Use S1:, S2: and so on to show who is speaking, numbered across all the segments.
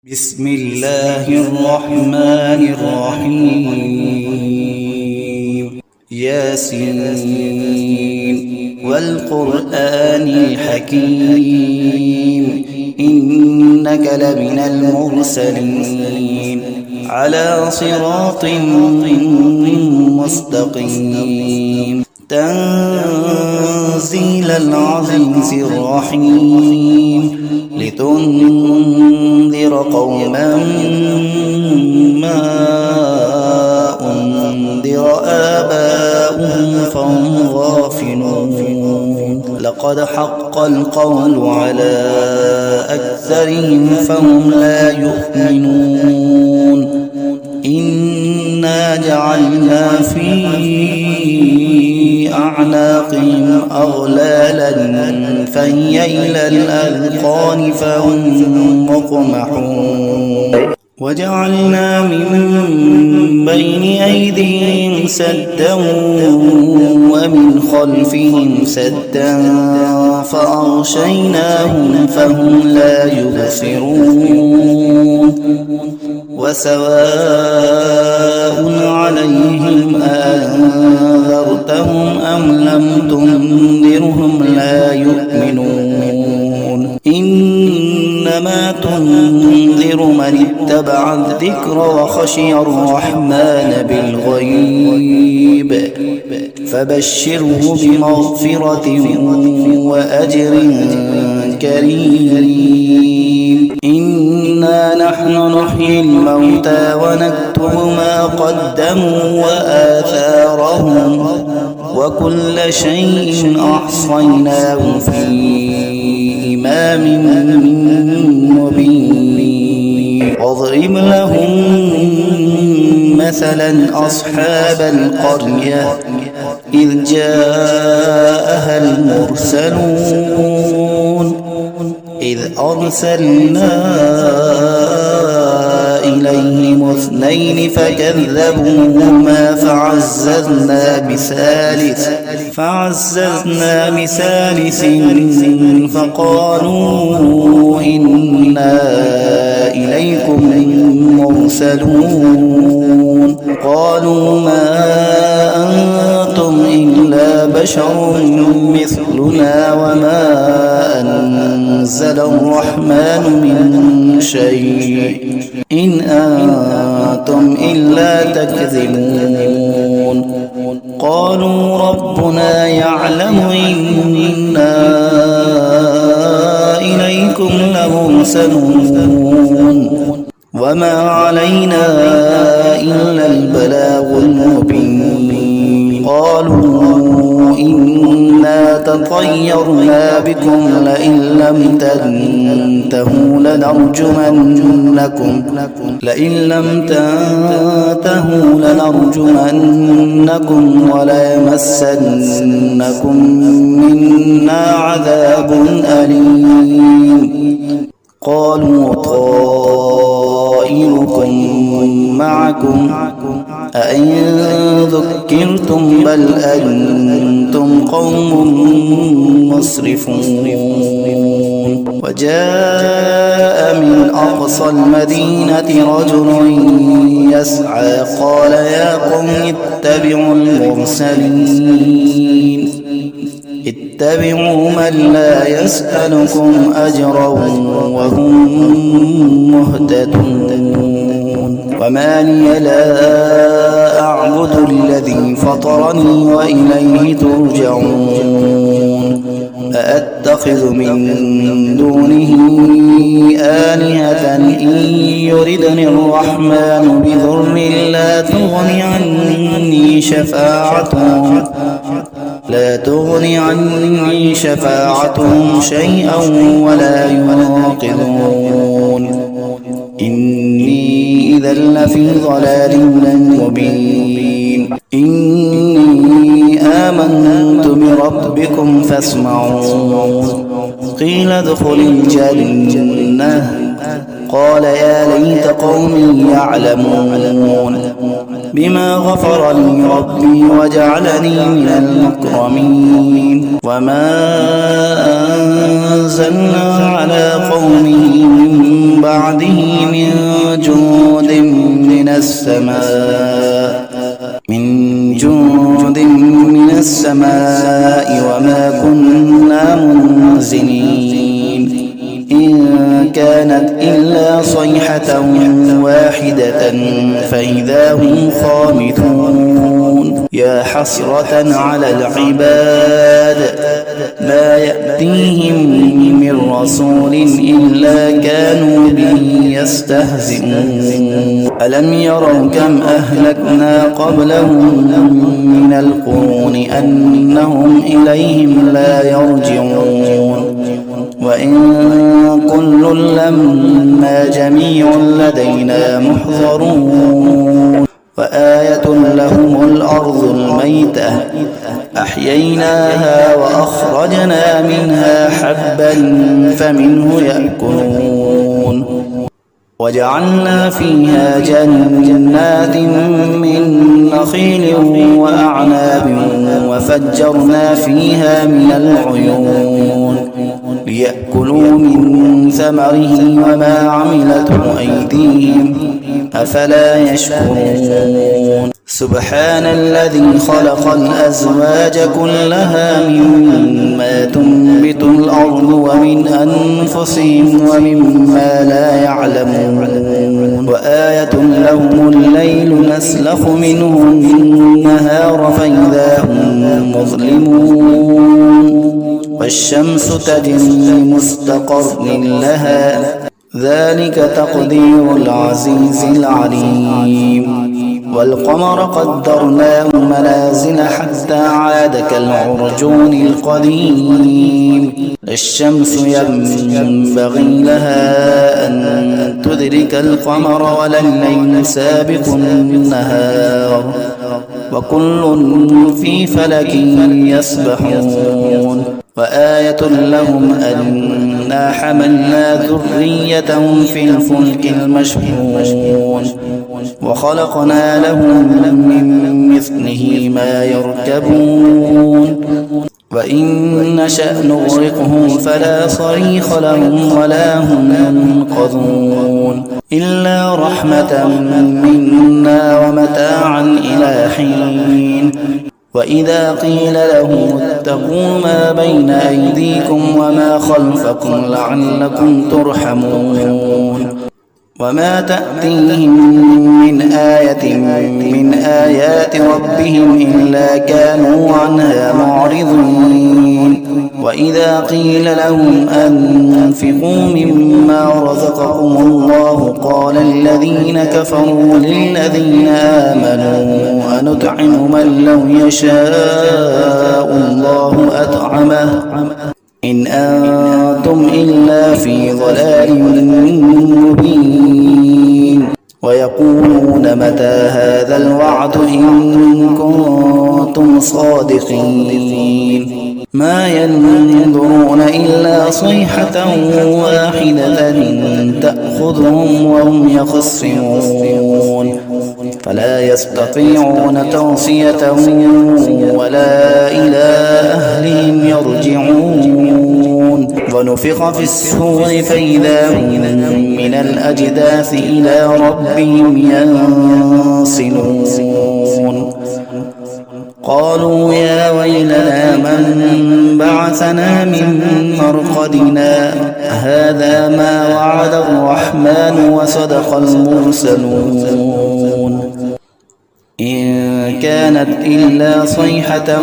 S1: بسم الله الرحمن الرحيم ياسين والقرآن الحكيم إنك لمن المرسلين على صراط مستقيم تنزيل العزيز الرحيم لتنذر قوما ما أنذر آباؤهم فهم غافلون لقد حق القول على أكثرهم فهم لا يؤمنون إنا جعلنا في أعناقهم أغلالا فهي إلى الأذقان فهم مقمحون وجعلنا من بين أيديهم سدا ومن خلفهم سدا فأغشيناهم فهم لا يبصرون وسواء عليهم أنذرتهم أم لم تنذرهم لا يؤمنون إنما تنذر من اتبع الذكر وخشي الرحمن بالغيب فبشره بمغفرة وأجر كريم إنا نحن نحيي الموتى ونكتب ما قدموا وآثارهم وكل شيء أحصيناه في إمام مبين واضرب لهم مثلا أصحاب القرية إذ جاءها المرسلون إذ أرسلنا إليهم اثنين فكذبوهما فعززنا بثالث فقالوا إنا إليكم مرسلون قالوا ما أنتم إلا بشر مثلنا وما أنزل الرحمن من شيء إن أنتم إلا تكذبون قالوا ربنا يعلم إنا إليكم لمرسلون وما علينا إلا البلاغ المبين قالوا إنا تطيرنا بكم لئن لم تنتهوا لنرجمنكم وليمسنكم منا عذاب أليم قالوا طائركم معكم أئن ذكرتم بل أنتم قوم مسرفون وجاء من أقصى المدينة رجل يسعى قال يا قوم اتبعوا من لا يسألكم أجرا وهم مهتدون وما لي لا أعبد الذي فطرني وإليه ترجعون أأتخذ من دونه آلهة إن يردني الرحمن بضر لا تغني عني شفاعتهم شيئا ولا ينقذون إني إذا لفي ضلال مبين إني آمنت بربكم فاسمعون قيل ادخل الجنة قال يا ليت قومي يعلمون بما غفر لي ربي وجعلني من المكرمين وما أنزلنا على قومه من بعده من جند من السماء وما كنا منزلين إن كانت إلا صيحة واحدة فإذا هم خامدون يا حسرة على العباد ما يأتيهم من رسول إلا كانوا به يستهزئون ألم يروا كم أهلكنا قبلهم من القرون أنهم إليهم لا يرجعون وإن كل لما جميع لدينا محضرون وآية لهم الأرض الميتة أحييناها وأخرجنا منها حبا فمنه يأكلون وجعلنا فيها جنات من نخيل وأعناب وفجرنا فيها من العيون ليأكلوا من ثمره وما عملته أيديهم أفلا يشكرون سبحان الذي خلق الأزواج كلها مما تنبت الأرض ومن أنفسهم ومما لا يعلمون وآية لهم الليل نسلخ منه النهار فإذا هم مظلمون والشمس تجري لمستقر لها ذلك تقدير العزيز العليم والقمر قدرناه منازل حتى عاد كالعرجون القديم الشمس ينبغي لها أن تدرك القمر ولا الليل سابق النهار وكل في فلك يسبحون وآية لهم أنا حملنا ذريتهم في الفلك المشحون وخلقنا لهم من مثله ما يركبون وإن نشأ نغرقهم فلا صريخ لهم ولا هم ينقذون إلا رحمة منا ومتاعا إلى حين وإذا قيل لهم اتقوا ما بين أيديكم وما خلفكم لعلكم ترحمون وما تأتيهم من آية من آيات ربهم إلا كانوا عنها معرضين وإذا قيل لهم أنفقوا مما رزقكم الله قال الذين كفروا للذين آمنوا أنطعم من لو يشاء الله أطعمه إن أنتم إلا في ضلال مبين ويقولون متى هذا الوعد إن كنتم صادقين ما ينظرون إلا صيحة واحدة تأخذهم وهم يخصمون فلا يستطيعون توصية ولا إلى أهلهم يرجعون ونفخ في الصور فإذا هم من الأجداث إلى ربهم ينسلون قالوا يا ويلنا من بعثنا من مرقدنا هذا ما وعد الرحمن وصدق المرسلون إن كانت إلا صيحة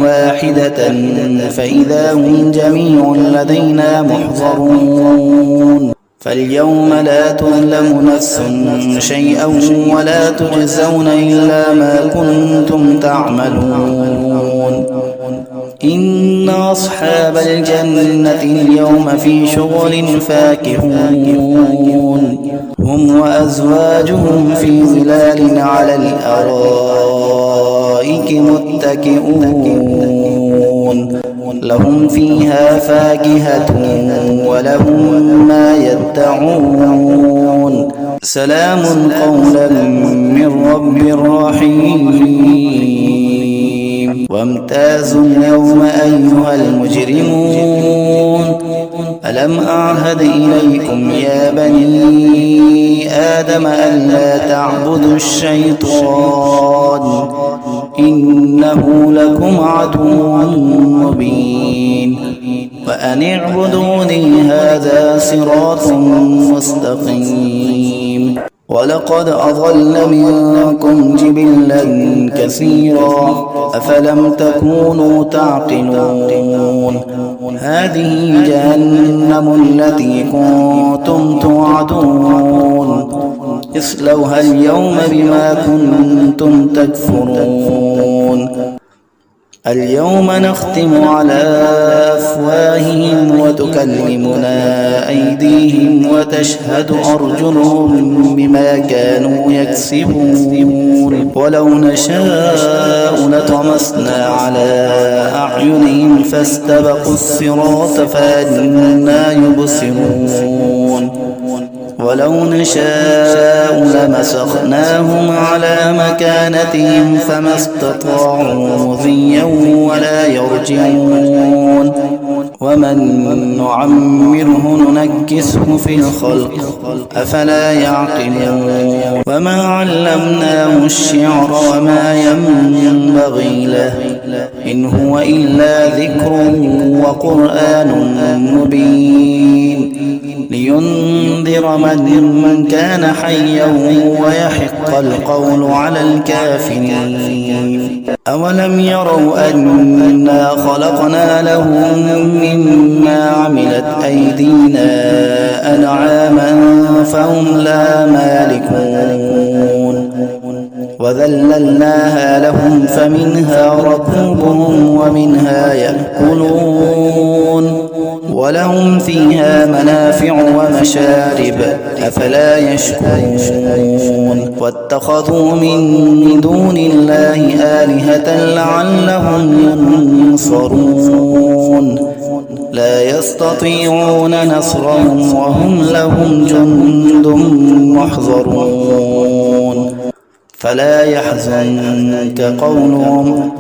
S1: واحدة فإذا هم جميع لدينا محضرون فاليوم لا تظلم نفس شيئا ولا تجزون إلا ما كنتم تعملون إن أصحاب الجنة اليوم في شغل فاكهون هم وأزواجهم في ظلال على الأرائك متكئون لهم فيها فاكهة ولهم ما يدعون سلام قولا من رب رحيم وامتازوا اليوم أيها المجرمون ألم أعهد إليكم يا بني آدم ألا تعبدوا الشيطان إنه لكم عدو مبين وأن اعبدوني هذا صراط مستقيم ولقد أضل منكم جبلا كثيرا أفلم تكونوا تعقلون هذه جهنم التي كنتم توعدون اصلوها اليوم بما كنتم تكفرون اليوم نختم على أفواههم وتكلمنا أيديهم وتشهد أرجلهم بما كانوا يكسبون ولو نشاء لطمسنا على أعينهم فاستبقوا الصراط فأنى يبصرون ولو نشاء لمسخناهم على مكانتهم فما استطاعوا مضيا ولا يرجعون ومن نعمره ننكسه في الخلق أفلا يعقلون وما علمناه الشعر وما ينبغي له إن هو إلا ذكر وقرآن مبين لينذر من كان حيا ويحق القول على الكافرين أولم يروا أنا خلقنا لهم مما عملت أيدينا أنعاما فهم لا مالكون وذللناها لهم فمنها ركوبهم ومنها يأكلون ولهم فيها منافع ومشارب أفلا يشكرون واتخذوا من دون الله آلهة لعلهم ينصرون لا يستطيعون نصرهم وهم لهم جند محضرون فلا يحزنك قولهم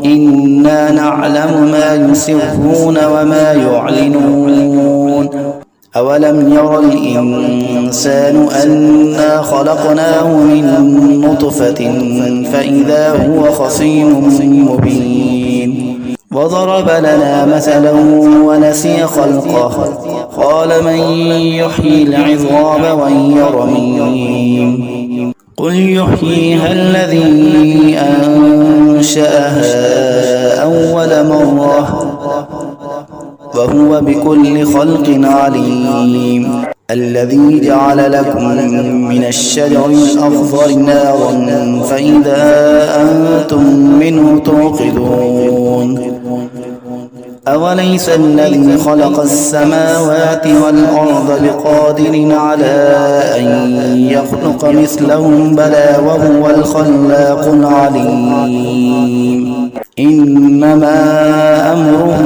S1: إنا نعلم ما يسرون وما يعلنون أولم ير الإنسان أنا خلقناه من نطفة فإذا هو خصيم مبين وضرب لنا مثلا ونسي خلقه قال من يحيي العظام وهي رميم قل يحييها الذي أنشأها أول مرة وهو بكل خلق عليم الذي جعل لكم من الشجر الأخضر نارا فإذا أنتم منه توقدون أوليس الذي خلق السماوات والأرض بقادر على أن يخلق مثلهم بلى وهو الخلاق العليم إنما أمره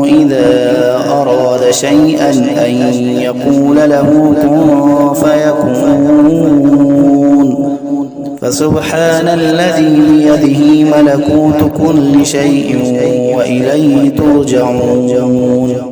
S1: إذا أراد شيئا أن يقول له كن فيكون فسبحان الذي بيده ملكوت كل شيء وإليه ترجعون